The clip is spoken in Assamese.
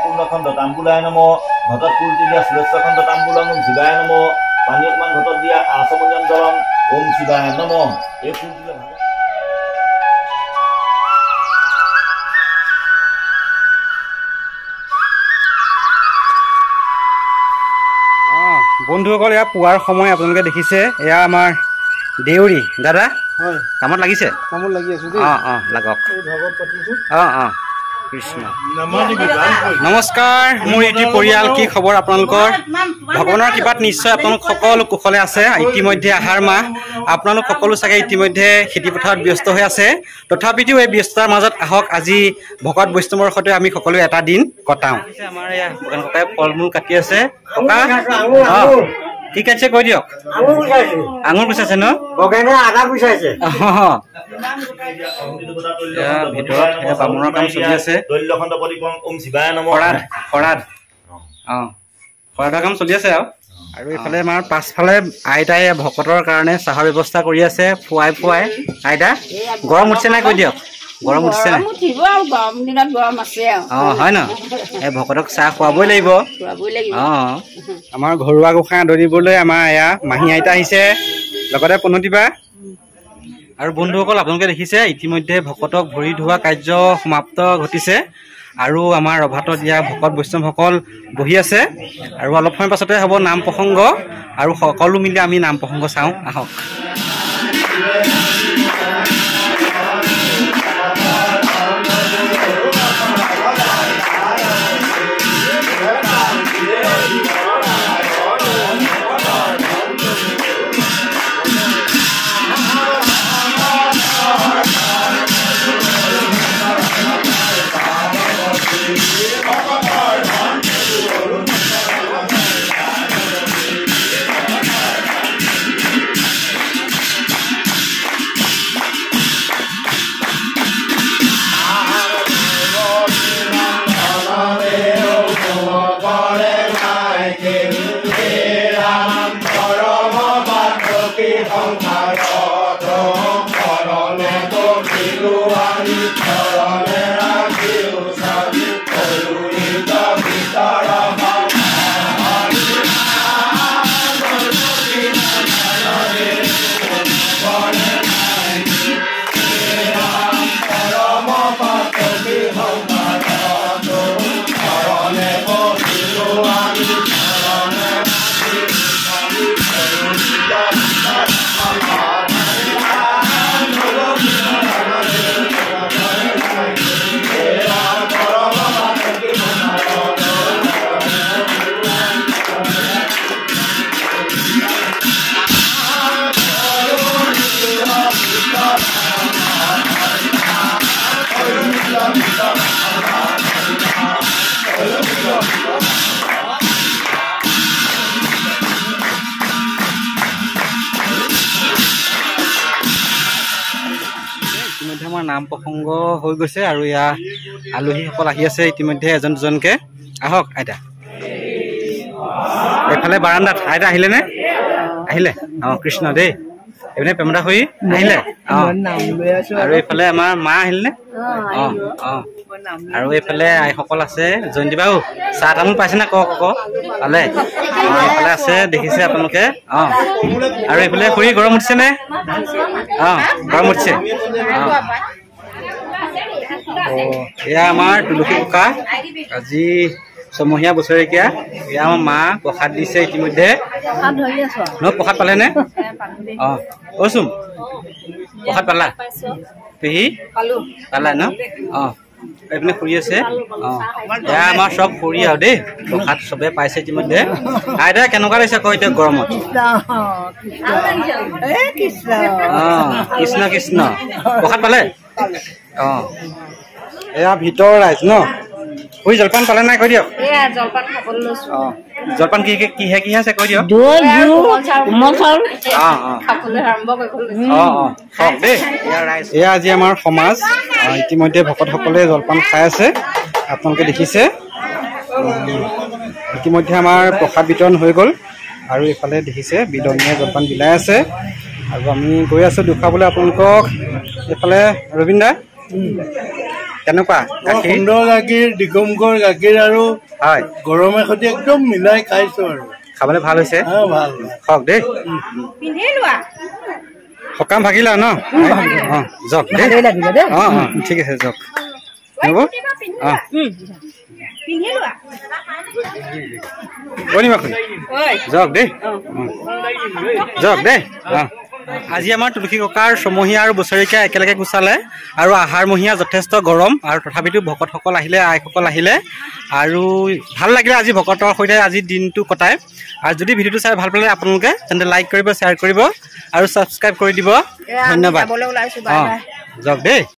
পূর্ণখণ্ড তাম্বুলায় নম ঘটত কুলটি দিয়া সুরেশ্বরখণ্ড তাম্বুলং ওম শিবায় নম পানী অকমান ঘটত দিয়া আচমনিয়ম জলম ওম শিবায় নম এই ফুলটি বন্ধুসকল এয়া পুৱাৰ সময় আপোনালোকে দেখিছে এয়া আমাৰ দেউৰী দাদা হয় কামত লাগিছে কামত লাগি আছো দেই লাগক ভাগত পাতিছো কৃষ্ণ নমস্কাৰ মোৰ ইটি পৰিয়াল কি খবৰ আপোনালোকৰ ভগৱানৰ কৃপাত নিশ্চয় আপোনালোক সকলো কুশলে আছে ইতিমধ্যে আহাৰ মাহ আপোনালোক সকলো চাগে ইতিমধ্যে খেতি পথাৰত ব্যস্ত হৈ আছে তথাপিও এই ব্যস্ততাৰ মাজত আহক আজি ভকত বৈষ্ণৱৰ সৈতে আমি সকলোৱে এটা দিন কটাওঁ আমাৰ এয়া ভগৱান ককাই ফল মূল কাটি আছে ককা ঠিক আছে কৈ দিয়ক আঙুৰ গুচাইছে ন আদা গুচাইছে ভিতৰত বামুণৰ কাম চলি আছে দৈল্যখণ্ড পৰিপং ওম শিবায় নম শৰাধৰ কাম চলি আছে আৰু এইফালে আমাৰ পাছফালে আইতাই ভকতৰ কাৰণে চাহৰ ব্যৱস্থা কৰি আছে ফুৱাই ফুৱাই আইতা গৰম উঠিছে নাই কৈ দিয়ক গৰম উঠিছে নাই গৰম দিনত গৰম আছে হয় ন এই ভকতক চাহ খুৱাবই লাগিব আমাৰ ঘৰুৱা গোসাঁই আদৰিবলৈ আমাৰ এয়া মাহী আইতা আহিছে লগতে প্ৰণতিবা আৰু বন্ধুসকল আপোনালোকে দেখিছে ইতিমধ্যে ভকতক ভৰি ধোৱা কাৰ্য সমাপ্ত ঘটিছে আৰু আমাৰ ৰভাতত দিয়া ভকত বৈষ্ণৱসকল বহি আছে আৰু অলপ সময় পাছতে হ'ব নাম প্ৰসংগ আৰু সকলো মিলি আমি নাম প্ৰসংগ চাওঁ আহক আমাৰ নাম প্ৰসংগ হৈ গৈছে আৰু ইয়া আলহীসকল আহি আছে ইতিমধ্যে এজন দুজনকে আহক আইতা এইফালে বাৰান্দাত আইতা আহিলে নে আহিলে কৃষ্ণ দেই এইপিনে প্ৰেমদা হৈ আহিলে আৰু এইফালে আমাৰ মা আহিল নে আৰু এইফালে আইসকল আছে জয়ন্তী বাবু চাহ তামোল পাইছে নে কক পালে এইফালে আছে দেখিছে আপোনালোকে আৰু এইফালে খুৰী গৰম উঠিছে নে গৰম উঠিছে এয়া আমাৰ তুলসী ককা আজি ছমহীয়া বছৰেকীয়া এয়া আমাৰ মা প্ৰসাদ দিছে ইতিমধ্যে প্ৰসাদ পালে নে অচোন প্ৰসাদ পালা পেহী পালা ন এইপিনে ফুৰি আছে এয়া আমাৰ চব ফুৰি আৰু দেই প্ৰসাদ চবে পাইছে ইতিমধ্যে আইতা কেনেকুৱা লাগিছে কৈ এতিয়া গৰমত কৃষ্ণ কৃষ্ণ প্ৰসাদ পালে এয়া ভিতৰ ৰাইজ ন খুৰী জলপান পালে নাই কৈ দিয়ক জলপান কিহে কি আছে কৈ দিয়ক এয়া আজি আমাৰ সমাজ ইতিমধ্যে ভকতসকলে জলপান খাই আছে আপোনালোকে দেখিছে ইতিমধ্যে আমাৰ প্ৰসাদ বিতৰণ হৈ গ'ল আৰু এইফালে দেখিছে বিদনীয়ে জলপান বিলাই আছে আৰু আমি গৈ আছো দেখুৱাবলৈ আপোনালোকক এইফালে ৰবীন দা কেনেকুৱা গাখীৰ সুন্দৰ গাখীৰ দিগম্বৰ গাখীৰ আৰু হয় গৰমে সৈতে একদম মিলাই খাইছো আৰু খাবলৈ ভাল হৈছে ভাল হওক দেই সকাম ভাগিলা ন অঁ যাওক দেই অঁ অঁ ঠিক আছে যাওক হ'ব অঁ যাওক দেই যাওক দেই অঁ আজি আমাৰ তুলসী ককাৰ ছমহীয়া আৰু বছৰেকীয়া একেলগে গুচালে আৰু আহাৰমহীয়া যথেষ্ট গৰম আৰু তথাপিতো ভকতসকল আহিলে আইসকল আহিলে আৰু ভাল লাগিলে আজি ভকতৰ সৈতে আজি দিনটো কটাই আৰু যদি ভিডিঅ'টো চাই ভাল পালে আপোনালোকে তেন্তে লাইক কৰিব শ্বেয়াৰ কৰিব আৰু ছাবস্ক্ৰাইব কৰি দিব ধন্যবাদ অঁ যাওক দেই